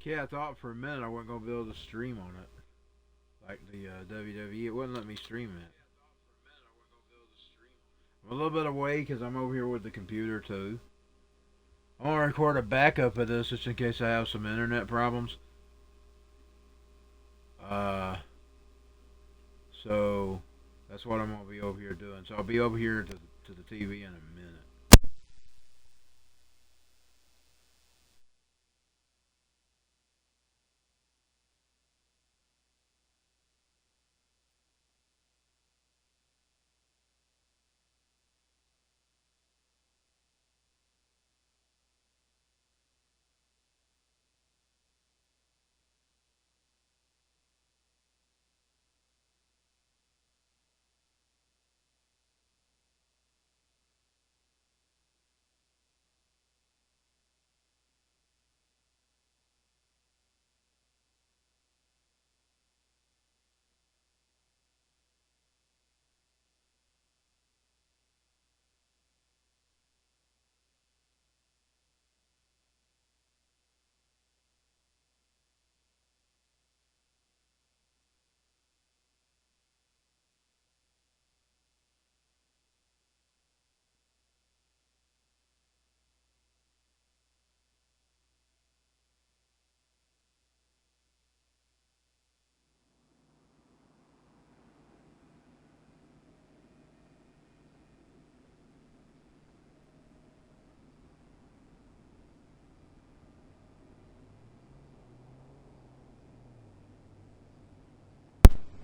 Yeah, I thought for a minute I wasn't gonna be able to stream on it, like the WWE. It wouldn't let me stream it. I'm a little bit away because I'm over here with the computer too. I want to record a backup of this just in case I have some internet problems. Uh, so that's what I'm gonna be over here doing. So I'll be over here to the TV in a minute.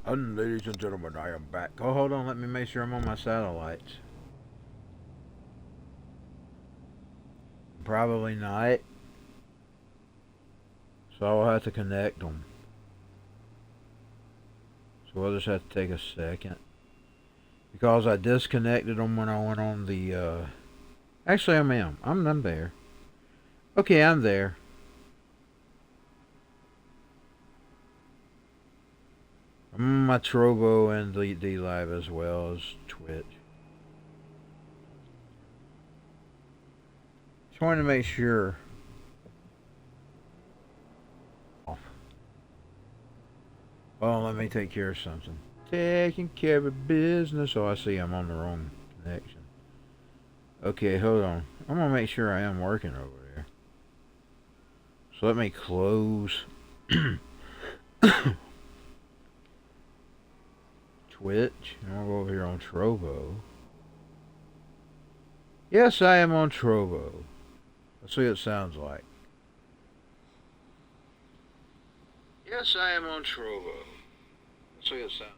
And ladies and gentlemen, I am back. Oh, hold on. Let me make sure I'm on my satellites. Probably not. So I'll have to connect them. So we'll just have to take a second. Because I disconnected them when I went on the, Actually, I'm there. Okay, I'm there. I'm on my Trovo and the D Live as well as Twitch. Just wanted to make sure. Oh, let me take care of something. Taking care of business. Oh, I see I'm on the wrong connection. Okay, hold on. I'm going to make sure I am working over there. So let me close Twitch. And I'll go over here on Trovo. Yes, I am on Trovo. Let's see what it sounds like. Yes, I am on Trovo. Let's see what it sounds like.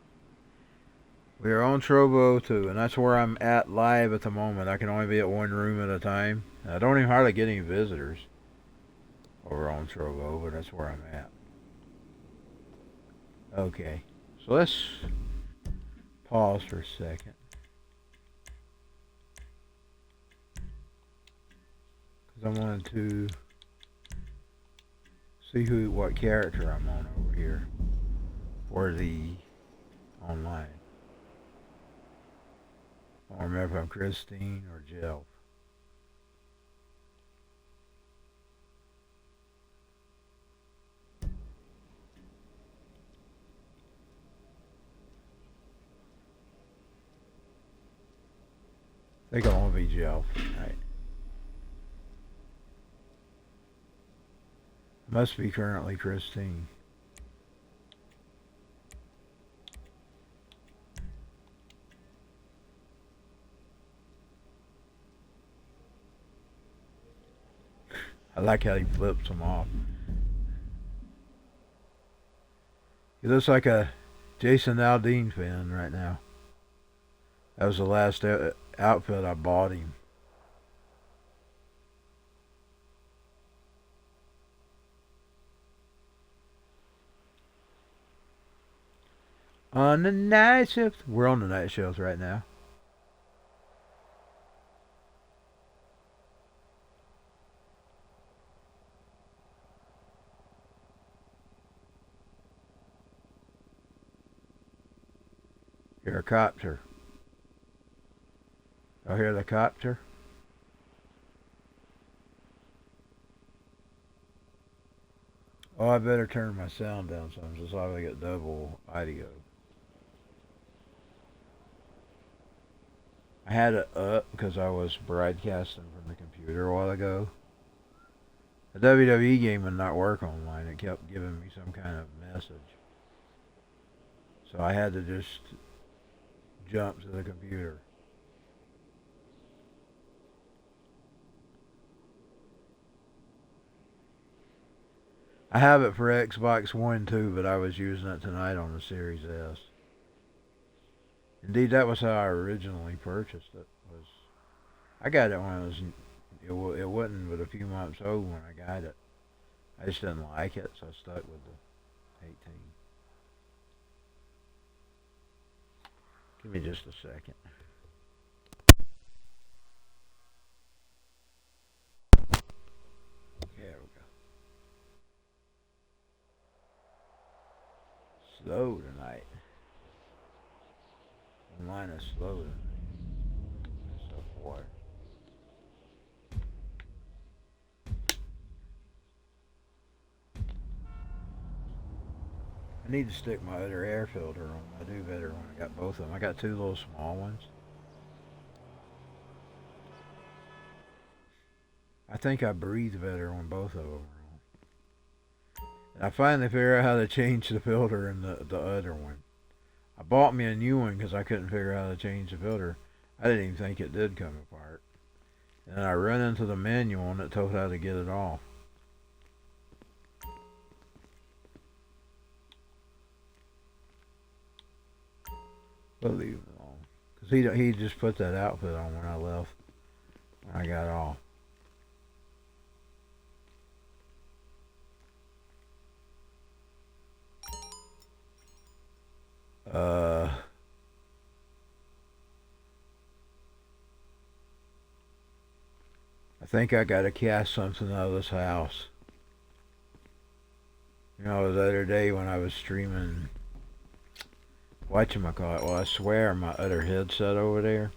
We are on Trovo too, and that's where I'm at live at the moment. I can only be at one room at a time. I don't even hardly get any visitors over on Trovo, but that's where I'm at. Okay, so let's pause for a second. Because I wanted to see what character I'm on over here for the online. I don't remember if I'm Christine or Jill. I think I'll only be Jill. Right. Must be currently Christine. I like how he flips them off. He looks like a Jason Aldean fan right now. That was the last outfit I bought him. On the night shift. We're on the night shift right now. Hear a copter. Y'all hear the copter? Oh, I better turn my sound down some so I get double audio. I had it up because I was broadcasting from the computer a while ago. The WWE game would not work online. It kept giving me some kind of message. So I had to just jump to the computer. I have it for Xbox One too, but I was using it tonight on the Series S. Indeed, that was how I originally purchased it. I got it when it wasn't but a few months old when I got it. I just didn't like it, so I stuck with the 18. Give me just a second. There we go. Slow tonight. Mine is slow tonight. So water. I need to stick my other air filter on. I do better when I got both of them. I got two little small ones. I think I breathe better when both of them are on. And I finally figured out how to change the filter in the other one. I bought me a new one because I couldn't figure out how to change the filter. I didn't even think it did come apart. And then I ran into the manual and it told how to get it off. But leave it alone. Because he just put that outfit on when I left. When I got off. I think I gotta cast something out of this house. You know, the other day when I was streaming, whatchamacallit, well, I swear my other headset over there,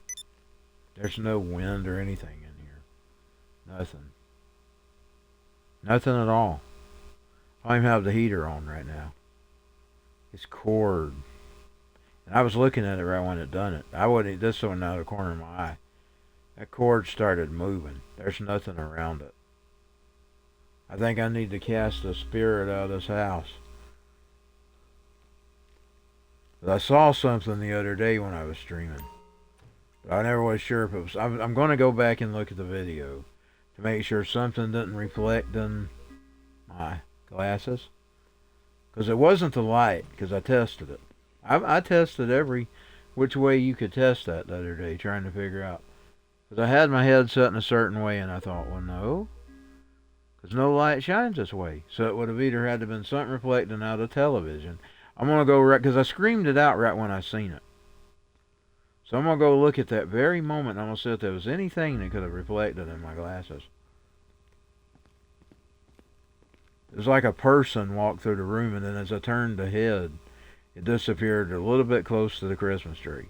there's no wind or anything in here. Nothing. Nothing at all. I don't even have the heater on right now. It's cord. And I was looking at it right when it done it. I wouldn't, this one out of the corner of my eye. That cord started moving. There's nothing around it. I think I need to cast the spirit out of this house. But I saw something the other day when I was streaming. But I never was sure if it was... I'm going to go back and look at the video to make sure something didn't reflect in my glasses. Because it wasn't the light, because I tested it. I tested every which way you could test that the other day, trying to figure out. Because I had my head set in a certain way, and I thought, well, no. Because no light shines this way. So it would have either had to have been something reflecting out of television. I'm going to go right, because I screamed it out right when I seen it. So I'm going to go look at that very moment, and I'm going to see if there was anything that could have reflected in my glasses. It was like a person walked through the room, and then as I turned the head, it disappeared a little bit close to the Christmas tree.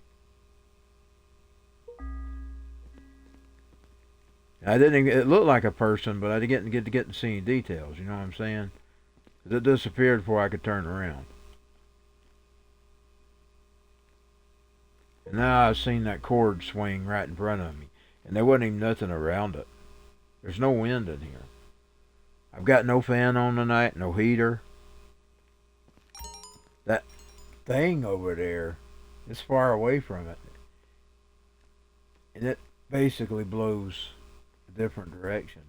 I didn't. It looked like a person, but I didn't get to see any details. You know what I'm saying? It disappeared before I could turn around. And now I've seen that cord swing right in front of me, and there wasn't even nothing around it. There's no wind in here. I've got no fan on tonight, no heater. That thing over there is far away from it, and it basically blows a different direction.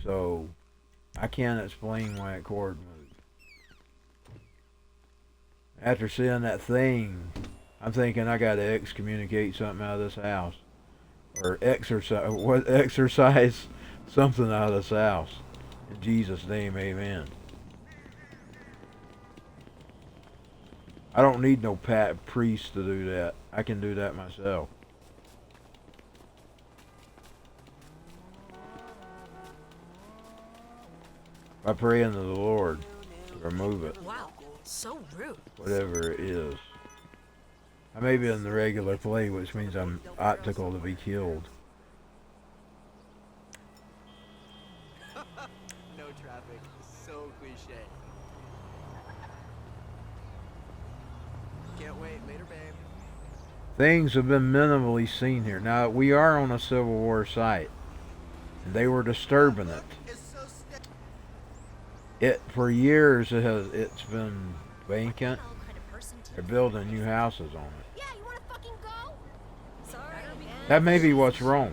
So I can't explain why that cord moved. After seeing that thing, I'm thinking I gotta excommunicate something out of this house, or exercise something out of this house. In Jesus' name, amen. I don't need no priest to do that. I can do that myself. I pray unto the Lord to remove it. Wow, so rude. Whatever it is. I may be in the regular play, which means I'm optical to be killed. No traffic. So things have been minimally seen here. Now, we are on a Civil War site, and they were disturbing it. For years, it's been vacant. They're building new houses on it. That may be what's wrong.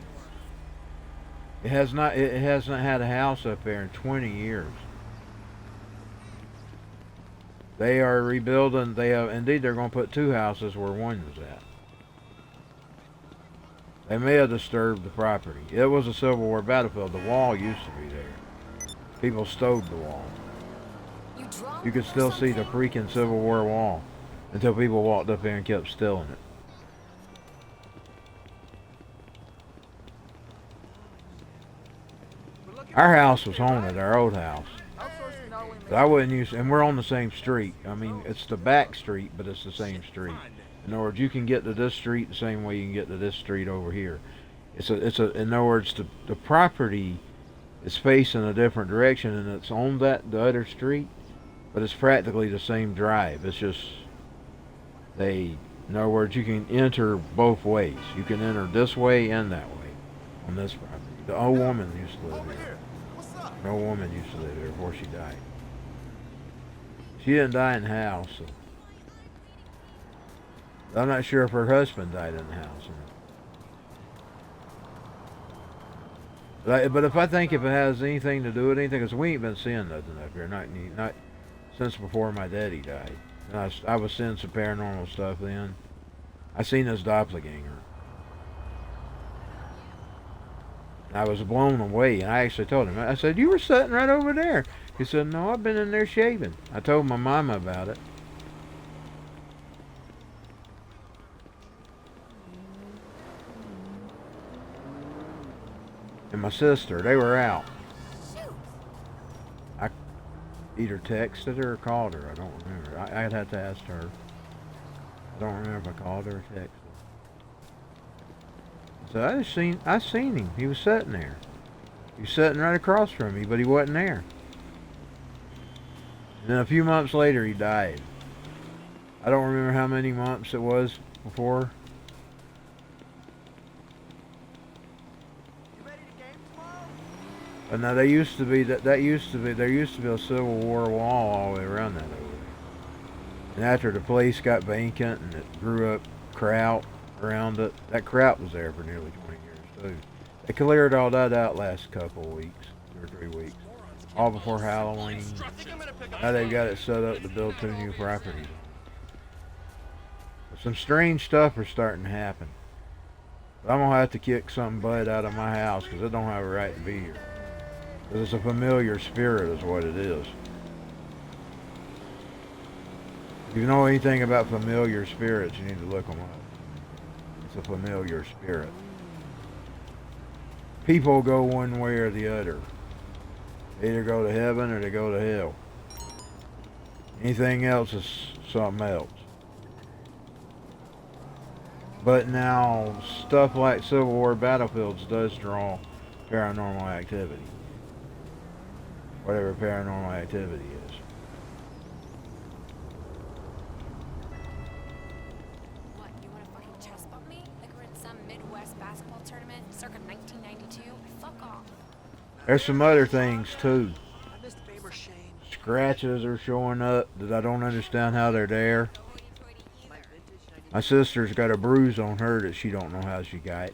It hasn't had a house up there in 20 years. They are rebuilding. They're going to put 2 houses where one was at. They may have disturbed the property. It was a Civil War battlefield. The wall used to be there. People stowed the wall. You could still see the freaking Civil War wall until people walked up there and kept stealing it. Our house was haunted, our old house. But I wouldn't use, and we're on the same street. I mean, it's the back street, but it's the same street. In other words, you can get to this street the same way you can get to this street over here. In other words, the property is facing a different direction, and it's on the other street, but it's practically the same drive. It's just, in other words, you can enter both ways. You can enter this way and that way on this property. The old woman used to live here. The old woman used to live here before she died. She didn't die in the house. So I'm not sure if her husband died in the house. But if it has anything to do with anything, because we ain't been seeing nothing up here, not since before my daddy died. And I was seeing some paranormal stuff then. I seen this doppelganger. I was blown away, and I actually told him. I said, "You were sitting right over there." He said, "No, I've been in there shaving." I told my mama about it. And my sister, they were out. I either texted her or called her. I don't remember. I'd have to ask her. I don't remember if I called her or texted her. So I seen him. He was sitting there. He was sitting right across from me, but he wasn't there. And then a few months later, he died. I don't remember how many months it was before. But now there used to be a Civil War wall all the way around that over there. And after the place got vacant and it grew up kraut around it, that kraut was there for nearly 20 years too. They cleared all that out last couple of weeks, 2 or 3 weeks, all before Halloween. Now they've got it set up to build 2 new properties. But some strange stuff are starting to happen. But I'm gonna have to kick some butt out of my house because it don't have a right to be here. Because it's a familiar spirit is what it is. If you know anything about familiar spirits, you need to look them up. It's a familiar spirit. People go one way or the other. They either go to heaven or they go to hell. Anything else is something else. But now, stuff like Civil War battlefields does draw paranormal activity. Whatever paranormal activity is. What, you want to fucking chest bump me? Like we're in some Midwest basketball tournament circa 1992? Fuck off. There's some other things too. Scratches are showing up that I don't understand how they're there. My sister's got a bruise on her that she don't know how she got.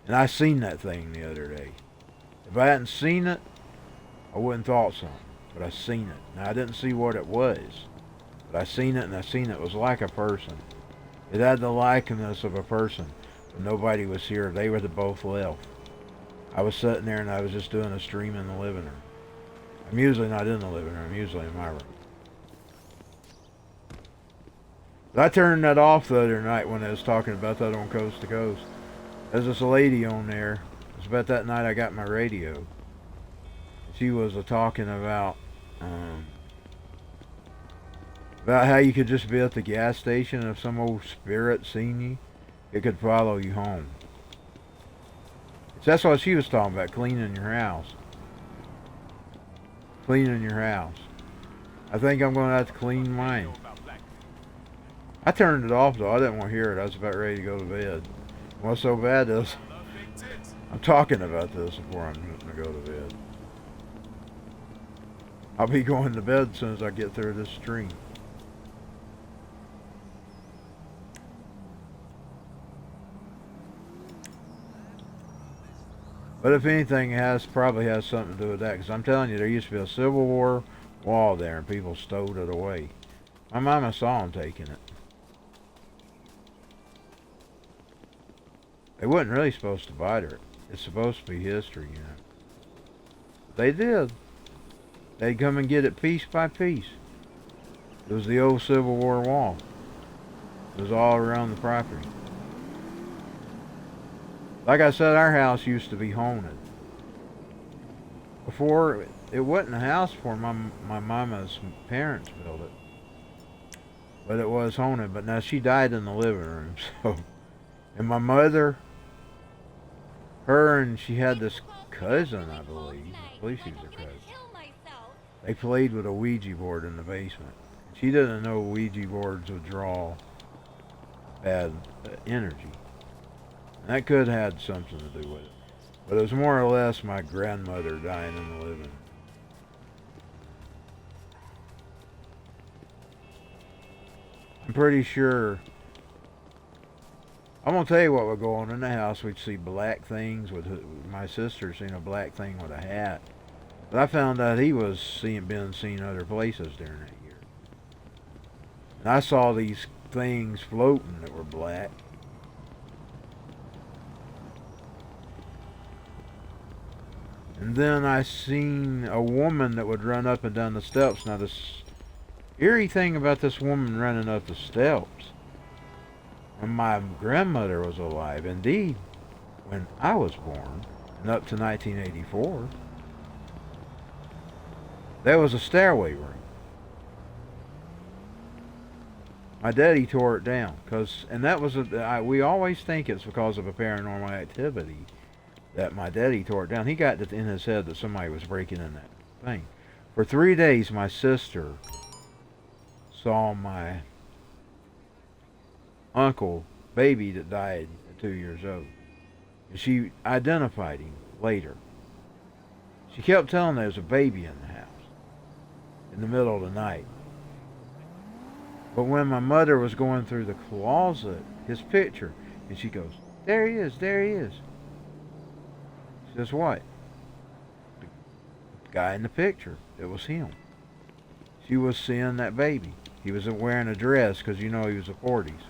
And I seen that thing the other day. If I hadn't seen it, I wouldn't thought something. But I seen it. Now I didn't see what it was. But I seen it, and I seen it was like a person. It had the likeness of a person. But nobody was here. They were both left. I was sitting there and I was just doing a stream in the living room. I'm usually not in the living room. I'm usually in my room. But I turned that off the other night when I was talking about that on Coast to Coast. There's this lady on there. It's about that night I got my radio. She was talking about how you could just be at the gas station and if some old spirit seen you, it could follow you home. So that's what she was talking about, cleaning your house. Cleaning your house. I think I'm going to have to clean mine. I turned it off though. I didn't want to hear it. I was about ready to go to bed. What's so bad is I'm talking about this before I'm going to go to bed. I'll be going to bed as soon as I get through this stream. But if anything, it probably has something to do with that. Because I'm telling you, there used to be a Civil War wall there and people stowed it away. My mama saw them taking it. They wasn't really supposed to bite her. It's supposed to be history, you know. They did. They'd come and get it piece by piece. It was the old Civil War wall. It was all around the property. Like I said, our house used to be haunted. Before, it wasn't a house before my mama's parents built it. But it was haunted. But now she died in the living room, so. And my mother, her and she had this cousin, I believe. I believe she was a cousin. They played with a Ouija board in the basement. She didn't know Ouija boards would draw bad energy. And that could have had something to do with it. But it was more or less my grandmother dying in the living room. I'm pretty sure. I'm going to tell you what would go on in the house. We'd see black things. With my sister seen a black thing with a hat. But I found out he was being seen other places during that year. And I saw these things floating that were black. And then I seen a woman that would run up and down the steps. Now this eerie thing about this woman running up the steps, when my grandmother was alive, indeed, when I was born, and up to 1984, there was a stairway room. My daddy tore it down, and that was we always think it's because of a paranormal activity that my daddy tore it down. He got it in his head that somebody was breaking in that thing. For 3 days, my sister saw my uncle, baby that died at 2 years old. And she identified him later. She kept telling there was a baby in the house in the middle of the night. But when my mother was going through the closet, his picture, and she goes, "There he is, there he is." She says, "What?" The guy in the picture. It was him. She was seeing that baby. He was wearing a dress because you know he was the 40s.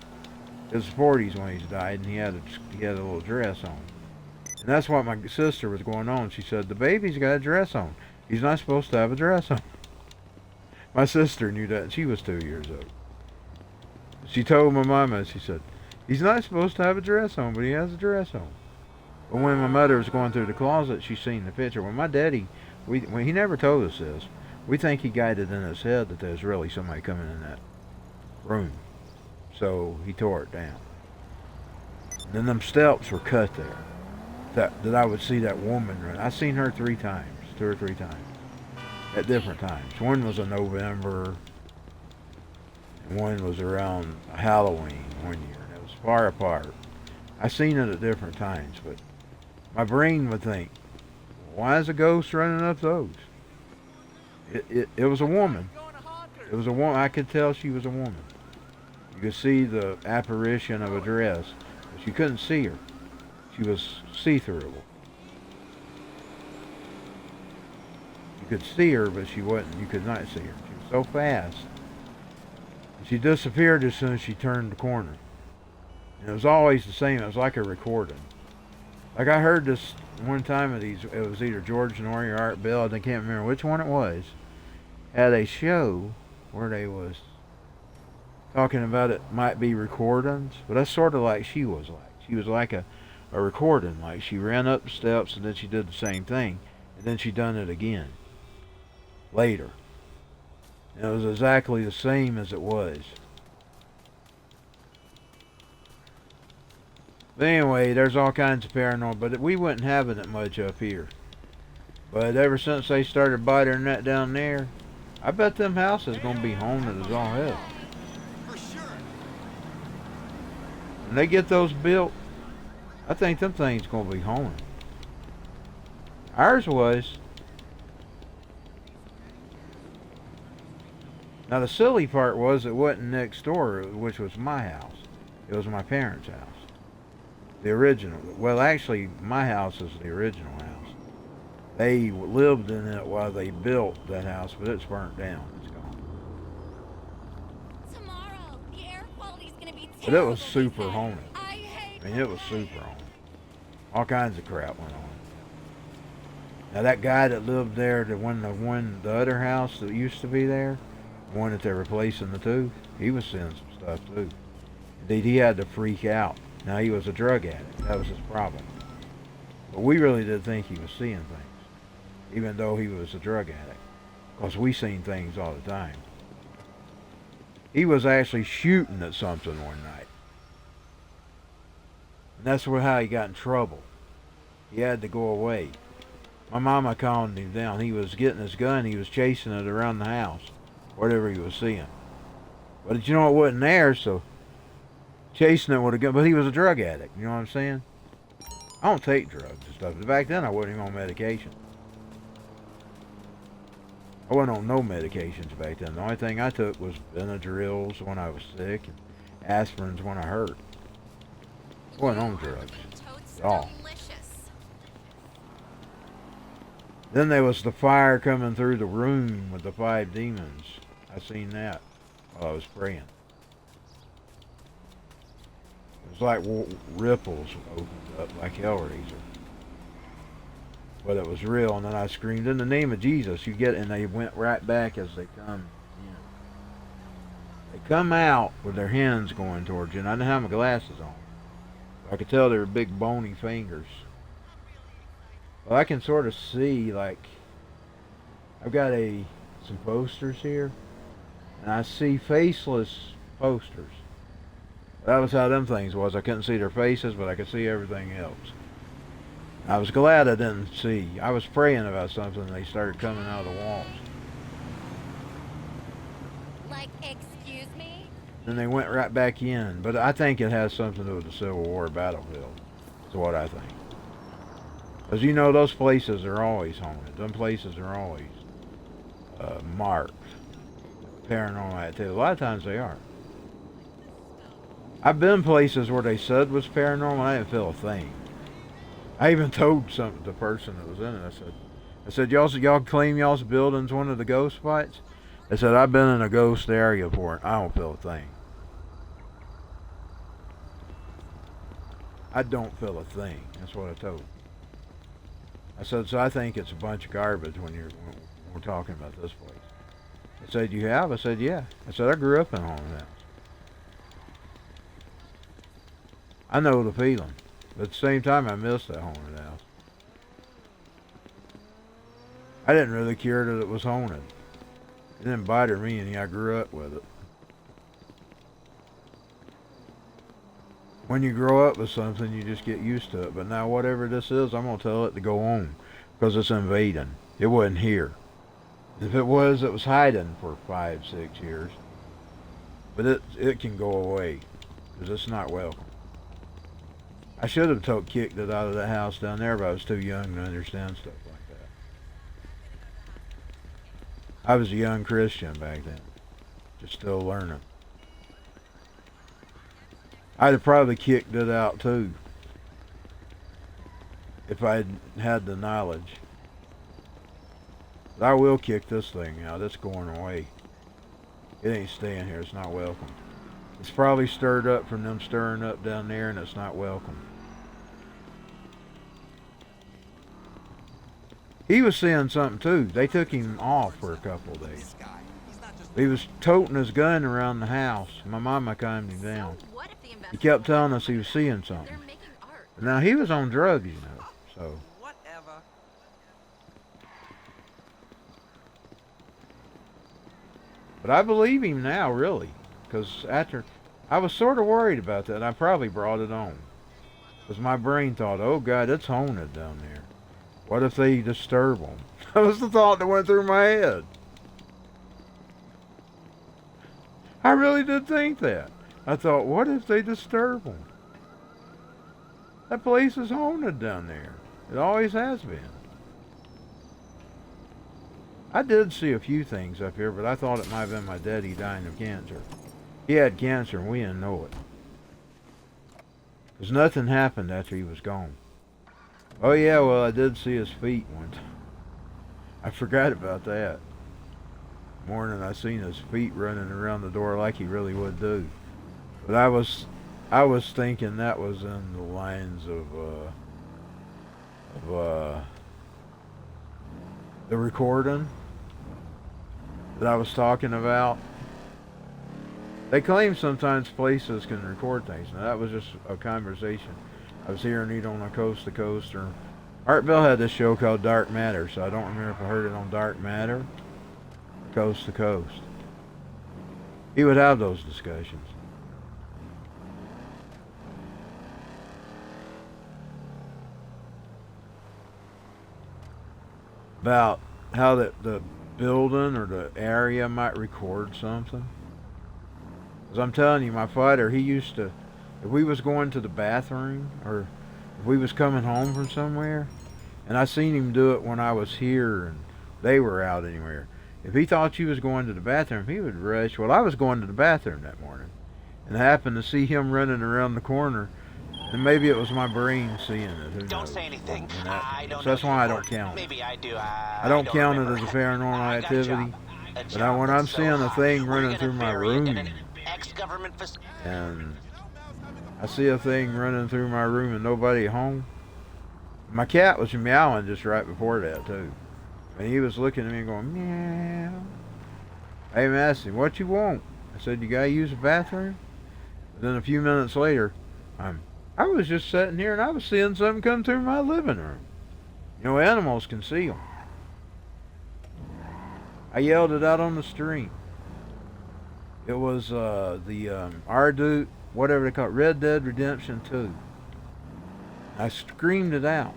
It was the 40s when he died, and he had a little dress on. And that's what my sister was going on. She said, "The baby's got a dress on. He's not supposed to have a dress on." My sister knew that, and she was 2 years old. She told my mama, she said, "He's not supposed to have a dress on, but he has a dress on." But when my mother was going through the closet, she seen the picture. When my daddy, when he never told us this, we think he got it in his head that there's really somebody coming in that room. So he tore it down. And then them steps were cut there. That I would see that woman run. I seen her 3 times, 2 or 3 times, at different times. One was in November, and one was around Halloween one year. And it was far apart. I seen it at different times, but my brain would think, why is a ghost running up those? It was a woman. It was a woman. I could tell she was a woman. You could see the apparition of a dress, but you couldn't see her. She was see-through. You could see her, but she wasn't. You could not see her. She was so fast. She disappeared as soon as she turned the corner. And it was always the same. It was like a recording. Like I heard this one time of these. It was either George Norrie or Art Bell. I can't remember which one it was. Had a show where they was talking about it might be recordings, but that's sort of like she was like. She was like a recording. Like she ran up the steps and then she did the same thing, and then she done it again later. And it was exactly the same as it was. But anyway, there's all kinds of paranormal, but we wasn't having it much up here. But ever since they started biting that down there, I bet them houses gonna be haunted as all hell. When they get those built, I think them things gonna be haunted. Ours was. Now the silly part was it wasn't next door, which was my house. It was my parents' house. The original. Well, actually, my house is the original house. They lived in it while they built that house, but it's burnt down. It's gone. Tomorrow, the air quality's gonna be terrible. But it was super because haunted. I mean, it was super haunted. All kinds of crap went on. Now that guy that lived there, the other house that used to be there, the one that they're replacing the two, he was seeing some stuff too. Indeed, he had to freak out. Now he was a drug addict. That was his problem. But we really did think he was seeing things, even though he was a drug addict, because we seen things all the time. He was actually shooting at something one night. And that's how he got in trouble. He had to go away. My mama calmed him down. He was getting his gun. He was chasing it around the house, whatever he was seeing. But you know, it wasn't there, so chasing it with a gun. But he was a drug addict. You know what I'm saying? I don't take drugs and stuff. Back then, I wasn't even on medication. I wasn't on no medications back then. The only thing I took was Benadryls when I was sick and aspirins when I hurt. I wasn't on drugs at all. Then there was the fire coming through the room with the 5 demons. I seen that while I was praying. It was like ripples opened up like Hellraiser. But it was real, and then I screamed, "In the name of Jesus!" You get, and they went right back as they come in. They come out with their hands going towards you, and I didn't have my glasses on. I could tell they were big bony fingers. Well, I can sort of see, like, I've got some posters here, and I see faceless posters. That was how them things was. I couldn't see their faces, but I could see everything else. I was glad I didn't see. I was praying about something, and they started coming out of the walls. Like, excuse me? Then they went right back in, but I think it has something to do with the Civil War battlefield. That's what I think. Because you know, those places are always haunted. Them places are always marked. Paranormal activity. A lot of times they are. I've been places where they said was paranormal. I didn't feel a thing. I even told the person that was in it. I said, y'all claim y'all's building's one of the ghost spots? I said, I've been in a ghost area before, and I don't feel a thing. I don't feel a thing. That's what I told him. I said, so I think it's a bunch of garbage when we're talking about this place. I said, you have? I said, yeah. I said, I grew up in a haunted house. I know the feeling. But at the same time, I miss that haunted house. I didn't really care that it was haunted. It didn't bother me any. I grew up with it. When you grow up with something, you just get used to it. But now whatever this is, I'm going to tell it to go on. Because it's invading. It wasn't here. If it was hiding for 5, 6 years. But it can go away. Because it's not welcome. I should have kicked it out of that house down there, but I was too young to understand stuff like that. I was a young Christian back then. Just still learning. I'd have probably kicked it out too. If I'd had the knowledge. But I will kick this thing out. It's going away. It ain't staying here. It's not welcome. It's probably stirred up from them stirring up down there, and it's not welcome. He was seeing something too. They took him off for a couple of days. He was toting his gun around the house. My mama calmed him down. He kept telling us he was seeing something. Now he was on drugs, you know. So. But I believe him now, really, because I was sort of worried about that. I probably brought it on, because my brain thought, "Oh God, it's haunted down there. What if they disturb them?" That was the thought that went through my head. I really did think that. I thought, what if they disturb them? That place is haunted down there. It always has been. I did see a few things up here, but I thought it might have been my daddy dying of cancer. He had cancer and we didn't know it. Because nothing happened after he was gone. Oh yeah, well I did see his feet once. I forgot about that. Morning I seen his feet running around the door like he really would do. But I was thinking that was in the lines of the recording that I was talking about. They claim sometimes places can record things. Now that was just a conversation I was hearing either on a Coast to Coast or Art Bell had this show called Dark Matter, so I don't remember if I heard it on Dark Matter or Coast to Coast. He would have those discussions. About how the building or the area might record something. Because I'm telling you, my father, he used to, if we was going to the bathroom or if we was coming home from somewhere, and I seen him do it when I was here and they were out anywhere. If he thought you was going to the bathroom, he would rush. Well, I was going to the bathroom that morning and I happened to see him running around the corner, and maybe it was my brain seeing it. Who Don't knows? say anything. I don't know. So that's why I don't count it. Maybe I do. I don't count it as a paranormal activity. But when I'm seeing a thing running through my room, and I see a thing running through my room and nobody home. My cat was meowing just right before that too. And he was looking at me and going, meow. I even asked him, what you want? I said, you gotta use the bathroom? And then a few minutes later, I was just sitting here and I was seeing something come through my living room. You know, animals can see them. I yelled it out on the street. It was whatever they call it, Red Dead Redemption 2. I screamed it out.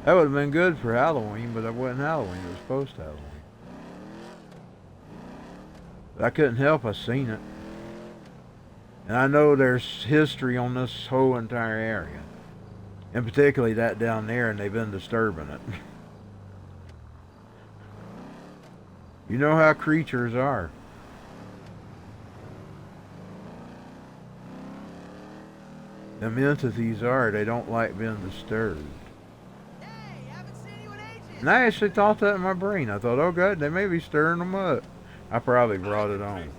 That would have been good for Halloween, but it wasn't Halloween, it was post-Halloween. But I couldn't help, I seen it. And I know there's history on this whole entire area. And particularly that down there, and they've been disturbing it. You know how creatures are. Them entities are, they don't like being disturbed. Hey, haven't seen you in ages. And I actually thought that in my brain. I thought, oh God, they may be stirring them up. I probably brought it on.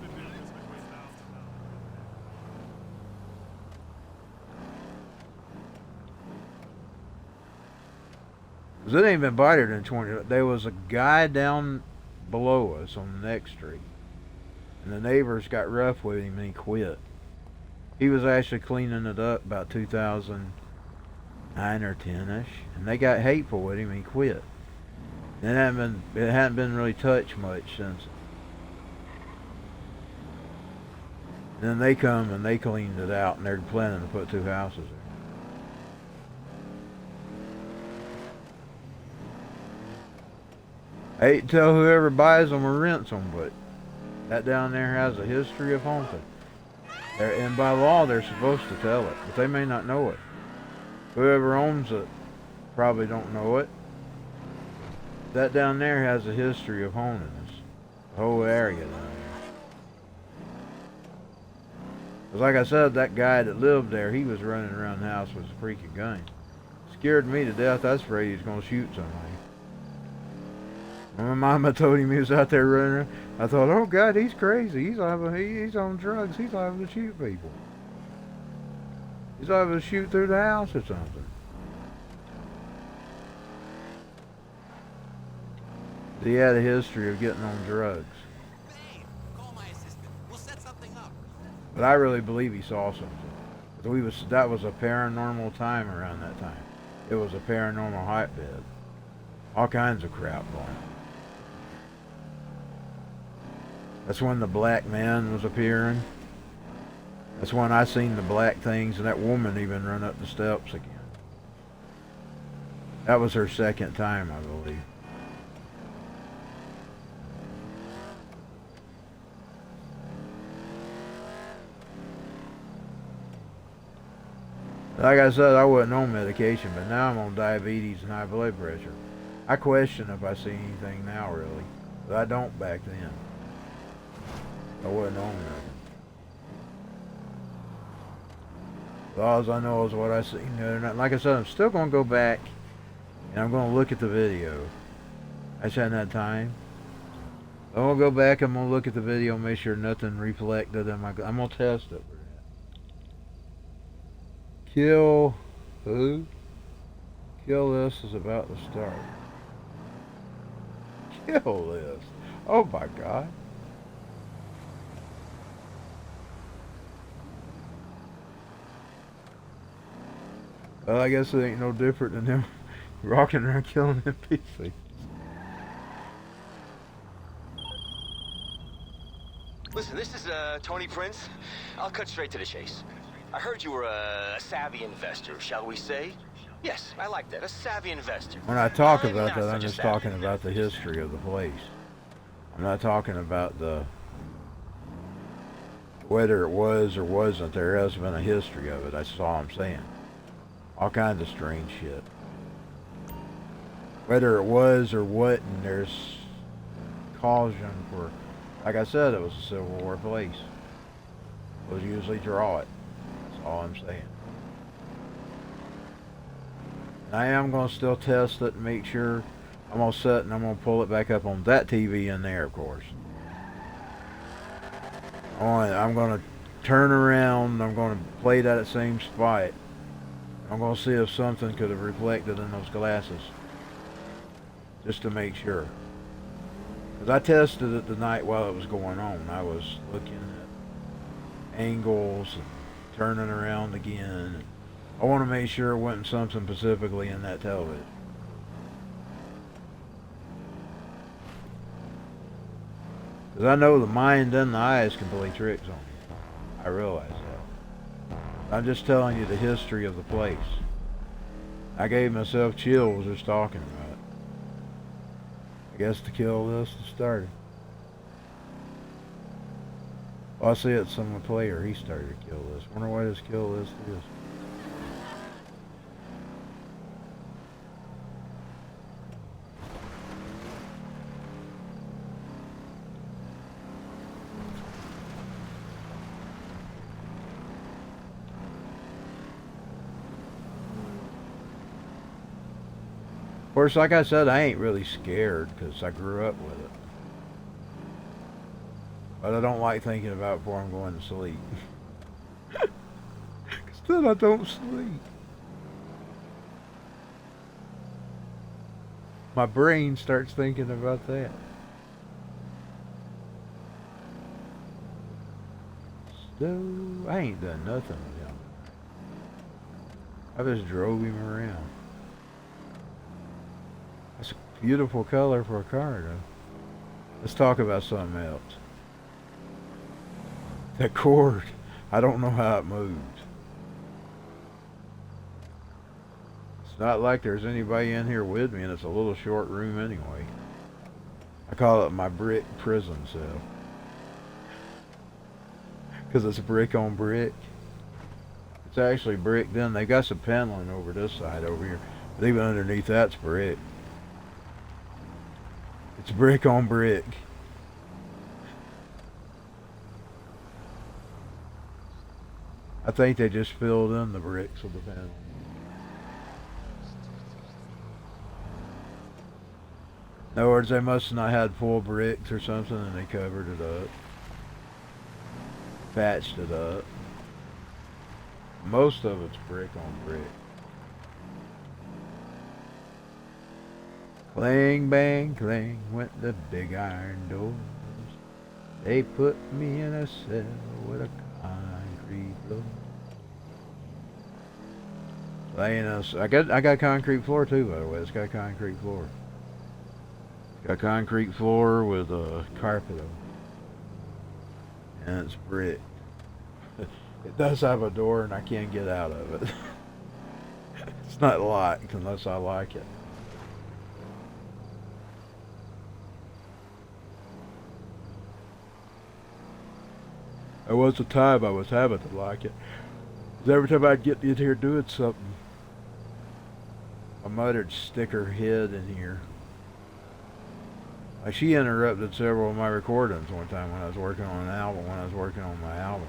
Cause it ain't been brighter than 20. There was a guy down below us on the next street, and the neighbors got rough with him and he quit. He was actually cleaning it up about 2009 or 10ish, and they got hateful with him and he quit. It hadn't been really touched much since. Then they come and they cleaned it out, and they're planning to put 2 houses there. I hate to tell whoever buys them or rents them, but that down there has a history of haunting. And by law, they're supposed to tell it, but they may not know it. Whoever owns it probably don't know it. That down there has a history of haunting us. The whole area down there. Because like I said, that guy that lived there, he was running around the house with a freaking gun. Scared me to death. I was afraid he was going to shoot somebody. When my mama told him he was out there running around, I thought, oh God, he's crazy. He's on drugs. He's liable to shoot people. He's liable to shoot through the house or something. He had a history of getting on drugs. Babe, call my assistant. We'll set something up. But I really believe he saw something. That was a paranormal time around that time. It was a paranormal hotbed. All kinds of crap going on. That's when the black man was appearing. That's when I seen the black things, and that woman even run up the steps again. That was her second time, I believe. Like I said, I wasn't on medication, but now I'm on diabetes and high blood pressure. I question if I see anything now, really. But I don't back then. I wasn't on nothing. All I know is what I seen the other night. Like I said, I'm still going to go back and I'm going to look at the video. I just hadn't had time. I'm going to go back, I'm going to look at the video, make sure nothing reflected in my... I'm going to test it for that. Kill... Who? Kill this is about to start. Kill this. Oh my God. Well, I guess it ain't no different than them rocking around killing them people. Listen, this is Tony Prince. I'll cut straight to the chase. I heard you were a savvy investor, shall we say? Yes, I like that. A savvy investor. When I talk about that, I'm just talking about the history of the place. I'm not talking about the whether it was or wasn't. There has been a history of it. That's all I'm saying. All kinds of strange shit. Whether it was or wasn't, there's caution for. Like I said, it was a Civil War place. It was usually draw it. That's all I'm saying. And I am going to still test it and make sure I'm all set, and I'm going to pull it back up on that TV in there, of course. I'm going to turn around, I'm going to play that at the same spot. I'm going to see if something could have reflected in those glasses. Just to make sure. Because I tested it the night while it was going on. I was looking at angles and turning around again. I want to make sure it wasn't something specifically in that television. Because I know the mind and the eyes can play tricks on you. I realize that. I'm just telling you the history of the place. I gave myself chills just talking about it. I guess to kill this to start it. Well, I see it's some player. He started to kill this. Wonder why this kill this is. Of course, like I said, I ain't really scared because I grew up with it. But I don't like thinking about it before I'm going to sleep. Because then I don't sleep. My brain starts thinking about that. So, I ain't done nothing with him. I just drove him around. That's a beautiful color for a car, though. Let's talk about something else. That cord, I don't know how it moved. It's not like there's anybody in here with me, and it's a little short room anyway. I call it my brick prison cell. Because it's brick on brick. It's actually bricked in. They got some paneling over this side over here. But even underneath that's brick. It's brick on brick. I think they just filled in the bricks with the panel. In other words, they must have not had full bricks or something and they covered it up. Patched it up. Most of it's brick on brick. Clang, bang, clang, went the big iron doors. They put me in a cell with a concrete floor. Laying us, I got concrete floor too, by the way. It's got concrete floor. Got concrete floor with a carpet over. And it's brick. It does have a door and I can't get out of it. It's not locked unless I like it. There was a time I was having to like it. 'Cause every time I'd get in here doing something, my mother'd stick her head in here. Like she interrupted several of my recordings one time when I was working on an album, when I was working on my album.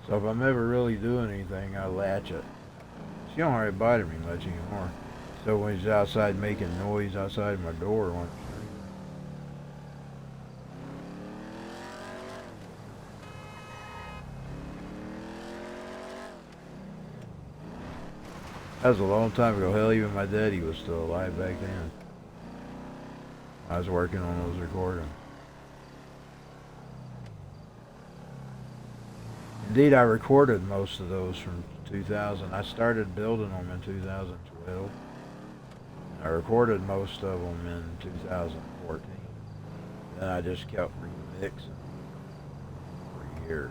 So if I'm ever really doing anything, I latch it. She don't hardly bother me much anymore. So when she's outside making noise outside my door, when that was a long time ago. Hell, even my daddy was still alive back then. I was working on those recordings. Indeed, I recorded most of those from 2000. I started building them in 2012. I recorded most of them in 2014. Then I just kept remixing for years.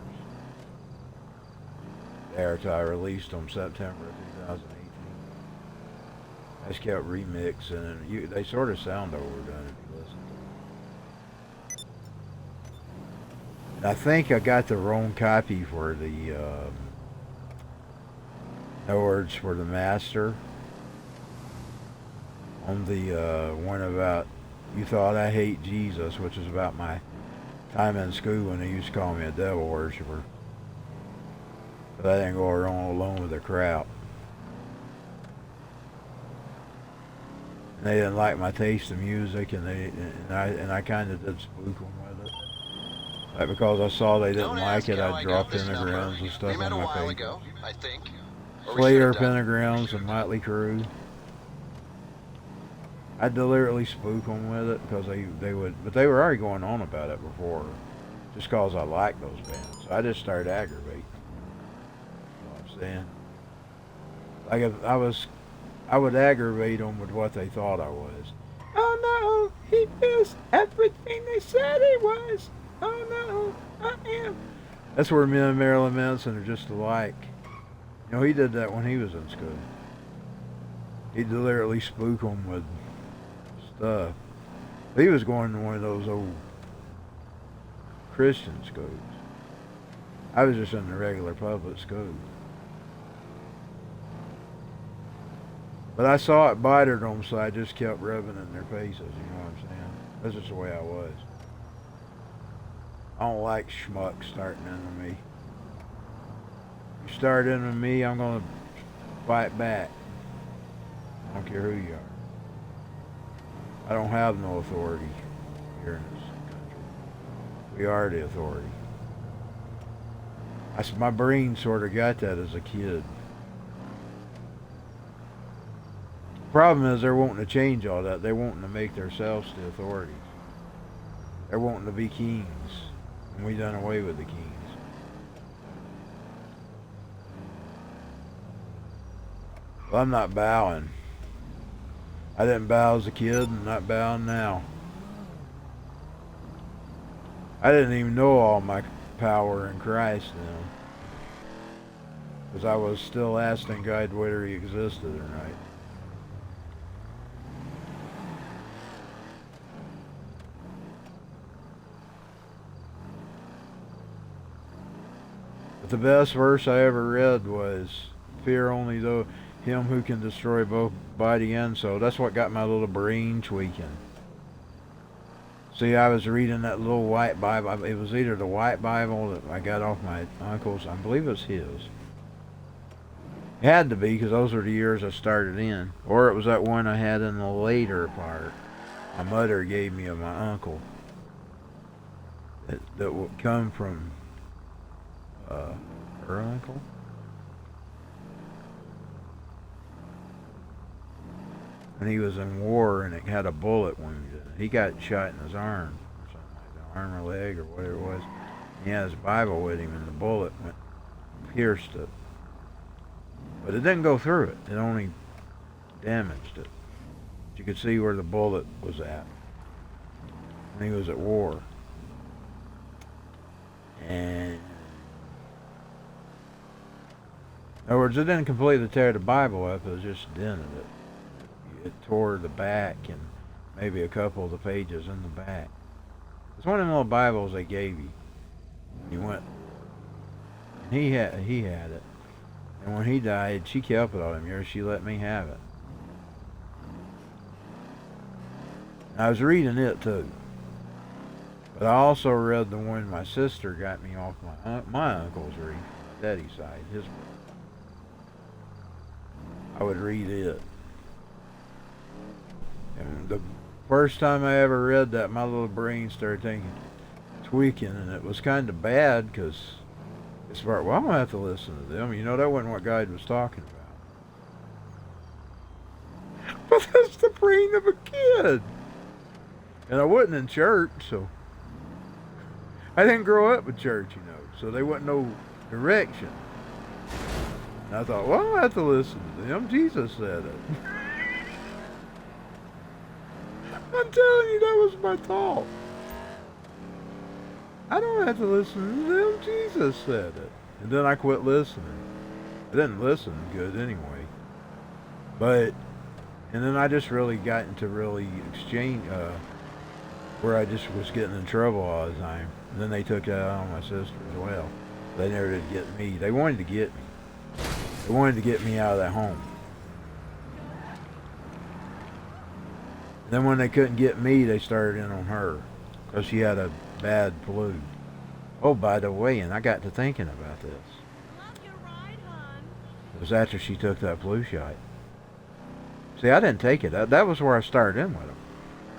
There till I released them September of 2018. I just kept remixing, and they sort of sound overdone if you listen to them. And I think I got the wrong copy for the No Words for the Master. On the one about You Thought I Hate Jesus, which is about my time in school when they used to call me a devil worshiper. But I didn't go along with the crowd. And they didn't like my taste in music, and I kind of did spook them with it. Like because I saw they didn't like it, I'd drop pentagrams and stuff on my paper. Slayer pentagrams and Motley Crue. I'd deliberately spook them with it because they would, but they were already going on about it before, just because I liked those bands. So I just started aggravating. You know what I'm saying? Like if I would aggravate them with what they thought I was. Oh no, he is everything they said he was. Oh no, I am. That's where me and Marilyn Manson are just alike. You know, he did that when he was in school. He'd deliberately spook them with stuff. He was going to one of those old Christian schools. I was just in the regular public school. But I saw it bothered them, so I just kept rubbing it in their faces, you know what I'm saying? That's just the way I was. I don't like schmucks starting into me. You start into me, I'm going to fight back. I don't care who you are. I don't have no authority here in this country. We are the authority. My brain sort of got that as a kid. The problem is they're wanting to change all that. They're wanting to make themselves the authorities. They're wanting to be kings. And we done away with the kings. Well, I'm not bowing. I didn't bow as a kid, and I'm not bowing now. I didn't even know all my power in Christ then. Because I was still asking God whether he existed or not. But the best verse I ever read was, "Fear only though him who can destroy both body and soul." That's what got my little brain tweaking. See, I was reading that little white Bible. It was either the white Bible that I got off my uncle's. I believe it was his. It had to be, because those were the years I started in. Or it was that one I had in the later part. My mother gave me of my uncle. That would come from her uncle. And he was in war, and it had a bullet wound in it. He got shot in his arm, or something like that, arm or leg, or whatever it was. He had his Bible with him, and the bullet pierced it. But it didn't go through it. It only damaged it. But you could see where the bullet was at. And he was at war. And in other words, it didn't completely tear the Bible up, it was just dented it. It tore the back and maybe a couple of the pages in the back. It's one of them little Bibles they gave you. You went. And He had it. And when he died, she kept it all them years. She let me have it. I was reading it too. But I also read the one my sister got me off my uncle's read, my daddy's side. His. I would read it. And the first time I ever read that, my little brain started tweaking, and it was kind of bad because it's like, well, I'm gonna have to listen to them. You know, that wasn't what God was talking about. But that's the brain of a kid. And I wasn't in church, so I didn't grow up with church, you know, so there wasn't no direction. And I thought, well, I'm gonna have to listen to them. Jesus said it. I'm telling you, that was my thought. I don't have to listen to them. Jesus said it. And then I quit listening. I didn't listen good anyway. But, and then I just really got into really exchange, where I just was getting in trouble all the time. And then they took that out on my sister as well. They never did get me. They wanted to get me. They wanted to get me out of that home. Then when they couldn't get me, they started in on her. Because she had a bad flu. Oh, by the way, and I got to thinking about this. Love your ride, hon. It was after she took that flu shot. See, I didn't take it. That was where I started in with them.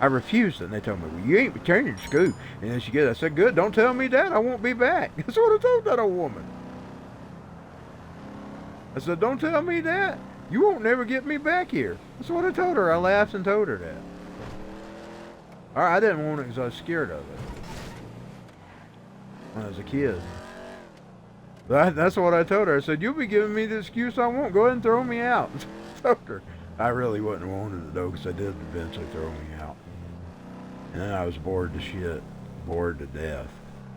I refused it, and they told me, well, you ain't returning to school. And then she get, I said, good, don't tell me that. I won't be back. That's what I told that old woman. I said, don't tell me that. You won't never get me back here. That's what I told her. I laughed and told her that. I didn't want it because I was scared of it when I was a kid. But that's what I told her. I said, you'll be giving me the excuse I want. Go ahead and throw me out. I told her. I really wouldn't have wanted it though, because they did eventually throw me out. And then I was bored to shit. Bored to death.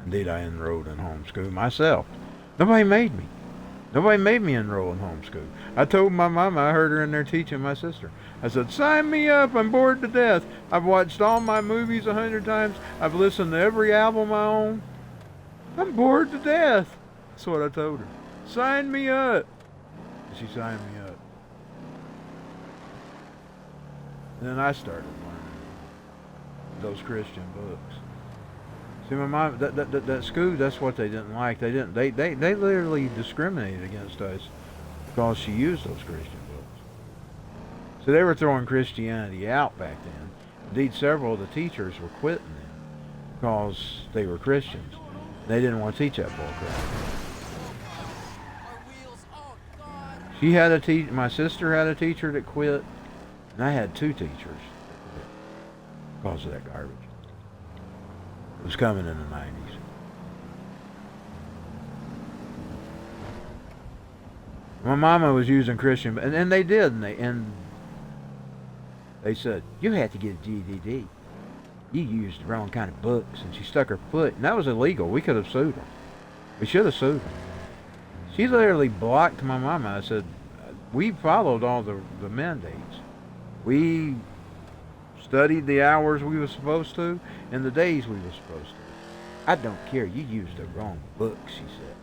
Indeed, I enrolled in homeschool myself. Nobody made me. Nobody made me enroll in homeschool. I told my mama, I heard her in there teaching my sister. I said, sign me up, I'm bored to death. I've watched all my movies 100 times. I've listened to every album I own. I'm bored to death. That's what I told her. Sign me up. And she signed me up. And then I started learning those Christian books. See, my mom, that school, that's what they didn't like. They literally discriminated against us because she used those Christian books. So they were throwing Christianity out back then. Indeed, several of the teachers were quitting them because they were Christians. They didn't want to teach that bullcrap. She had a teacher. My sister had a teacher that quit, and I had two teachers that quit because of that garbage. It was coming in the 90s. My mama was using Christian, and they did, and they said, you had to get a GED. You used the wrong kind of books, and she stuck her foot, and that was illegal. We could have sued her. We should have sued her. She literally blocked my mama. I said, we followed all the mandates. We studied the hours we were supposed to and the days we were supposed to. I don't care. You used the wrong book, she said.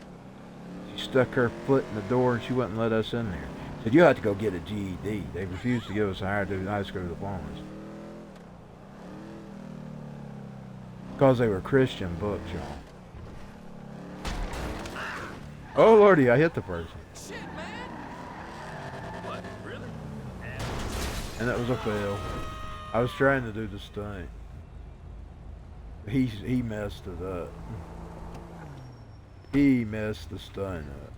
She stuck her foot in the door and she wouldn't let us in there. Said, you have to go get a GED. They refused to give us a high school diplomas. Because they were Christian books, y'all. Oh, Lordy, I hit the person. Shit, man! What, really? And that was a fail. I was trying to do the stunt. He messed it up. He messed the stunt up.